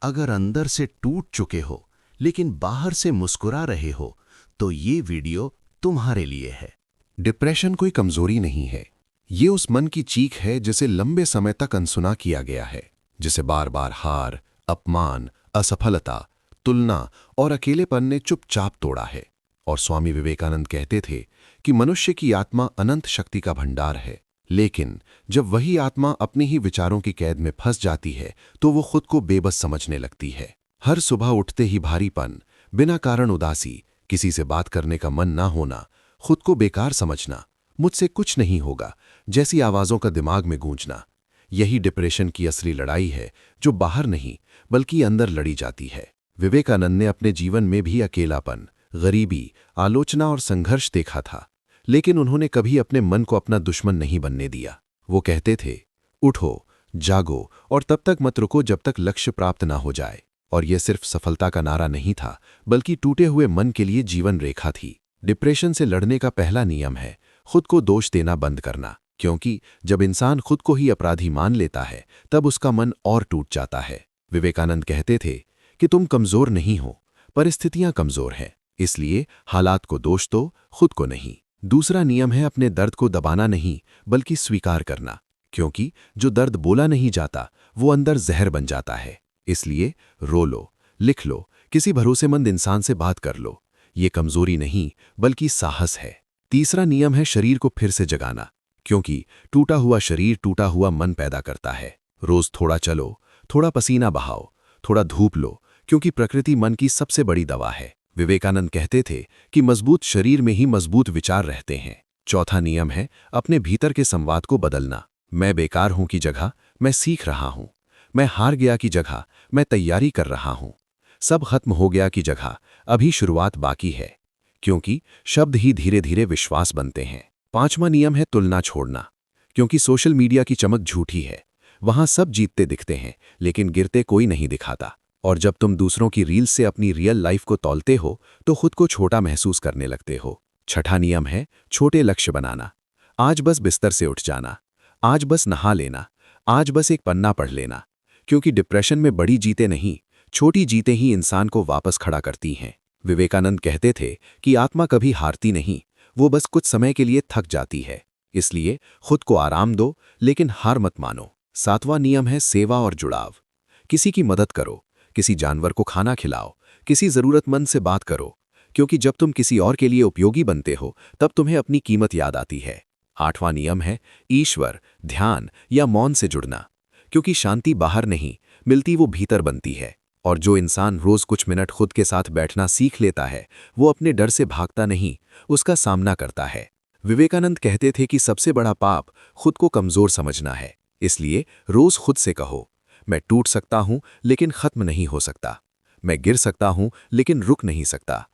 अगर अंदर से टूट चुके हो लेकिन बाहर से मुस्कुरा रहे हो तो ये वीडियो तुम्हारे लिए है। डिप्रेशन कोई कमजोरी नहीं है। ये उस मन की चीख है जिसे लंबे समय तक अनसुना किया गया है, जिसे बार बार हार, अपमान, असफलता, तुलना और अकेलेपन ने चुपचाप तोड़ा है। और स्वामी विवेकानंद कहते थे कि मनुष्य की आत्मा अनंत शक्ति का भंडार है, लेकिन जब वही आत्मा अपने ही विचारों की कैद में फंस जाती है तो वो खुद को बेबस समझने लगती है। हर सुबह उठते ही भारीपन, बिना कारण उदासी, किसी से बात करने का मन ना होना, खुद को बेकार समझना, मुझसे कुछ नहीं होगा जैसी आवाजों का दिमाग में गूंजना, यही डिप्रेशन की असली लड़ाई है जो बाहर नहीं बल्कि अंदर लड़ी जाती है। विवेकानंद ने अपने जीवन में भी अकेलापन, गरीबी, आलोचना और संघर्ष देखा था, लेकिन उन्होंने कभी अपने मन को अपना दुश्मन नहीं बनने दिया। वो कहते थे, उठो, जागो और तब तक मत रुको जब तक लक्ष्य प्राप्त ना हो जाए। और यह सिर्फ सफलता का नारा नहीं था, बल्कि टूटे हुए मन के लिए जीवन रेखा थी। डिप्रेशन से लड़ने का पहला नियम है खुद को दोष देना बंद करना, क्योंकि जब इंसान खुद को ही अपराधी मान लेता है तब उसका मन और टूट जाता है। विवेकानंद कहते थे कि तुम कमजोर नहीं हो, परिस्थितियां कमजोर हैं, इसलिए हालात को दोष दो, खुद को नहीं। दूसरा नियम है अपने दर्द को दबाना नहीं बल्कि स्वीकार करना, क्योंकि जो दर्द बोला नहीं जाता वो अंदर जहर बन जाता है। इसलिए रो लो, लिख लो, किसी भरोसेमंद इंसान से बात कर लो। ये कमजोरी नहीं बल्कि साहस है। तीसरा नियम है शरीर को फिर से जगाना, क्योंकि टूटा हुआ शरीर टूटा हुआ मन पैदा करता है। रोज थोड़ा चलो, थोड़ा पसीना बहाओ, थोड़ा धूप लो, क्योंकि प्रकृति मन की सबसे बड़ी दवा है। विवेकानंद कहते थे कि मजबूत शरीर में ही मजबूत विचार रहते हैं। चौथा नियम है अपने भीतर के संवाद को बदलना। मैं बेकार हूं की जगह मैं सीख रहा हूं, मैं हार गया की जगह मैं तैयारी कर रहा हूं, सब खत्म हो गया की जगह अभी शुरुआत बाकी है, क्योंकि शब्द ही धीरे धीरे विश्वास बनते हैं। पांचवा नियम है तुलना छोड़ना, क्योंकि सोशल मीडिया की चमक झूठी है। वहां सब जीतते दिखते हैं लेकिन गिरते कोई नहीं दिखाता। और जब तुम दूसरों की रील्स से अपनी रियल लाइफ को तौलते हो तो खुद को छोटा महसूस करने लगते हो। छठा नियम है छोटे लक्ष्य बनाना। आज बस बिस्तर से उठ जाना, आज बस नहा लेना, आज बस एक पन्ना पढ़ लेना, क्योंकि डिप्रेशन में बड़ी जीतें नहीं, छोटी जीतें ही इंसान को वापस खड़ा करती हैं। विवेकानंद कहते थे कि आत्मा कभी हारती नहीं, वो बस कुछ समय के लिए थक जाती है। इसलिए खुद को आराम दो लेकिन हार मत मानो। सातवां नियम है सेवा और जुड़ाव। किसी की मदद करो, किसी जानवर को खाना खिलाओ, किसी जरूरतमंद से बात करो, क्योंकि जब तुम किसी और के लिए उपयोगी बनते हो तब तुम्हें अपनी कीमत याद आती है। आठवां नियम है ईश्वर, ध्यान या मौन से जुड़ना, क्योंकि शांति बाहर नहीं मिलती, वो भीतर बनती है। और जो इंसान रोज कुछ मिनट खुद के साथ बैठना सीख लेता है वो अपने डर से भागता नहीं, उसका सामना करता है। विवेकानंद कहते थे कि सबसे बड़ा पाप खुद को कमजोर समझना है। इसलिए रोज खुद से कहो, मैं टूट सकता हूं लेकिन खत्म नहीं हो सकता, मैं गिर सकता हूं लेकिन रुक नहीं सकता,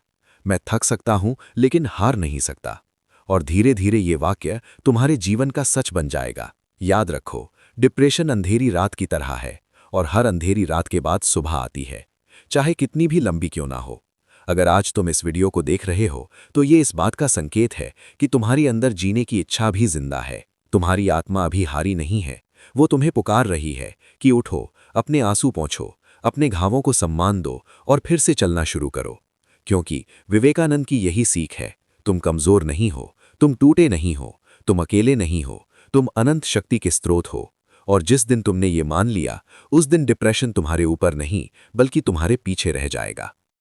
मैं थक सकता हूं लेकिन हार नहीं सकता। और धीरे धीरे ये वाक्य तुम्हारे जीवन का सच बन जाएगा। याद रखो, डिप्रेशन अंधेरी रात की तरह है और हर अंधेरी रात के बाद सुबह आती है, चाहे कितनी भी लंबी क्यों ना हो। अगर आज तुम इस वीडियो को देख रहे हो तो ये इस बात का संकेत है कि तुम्हारी अंदर जीने की इच्छा भी जिंदा है। तुम्हारी आत्मा अभी हारी नहीं है, वो तुम्हें पुकार रही है कि उठो, अपने आंसू पोंछो, अपने घावों को सम्मान दो और फिर से चलना शुरू करो। क्योंकि विवेकानंद की यही सीख है, तुम कमजोर नहीं हो, तुम टूटे नहीं हो, तुम अकेले नहीं हो, तुम अनंत शक्ति के स्रोत हो। और जिस दिन तुमने ये मान लिया उस दिन डिप्रेशन तुम्हारे ऊपर नहीं बल्कि तुम्हारे पीछे रह जाएगा।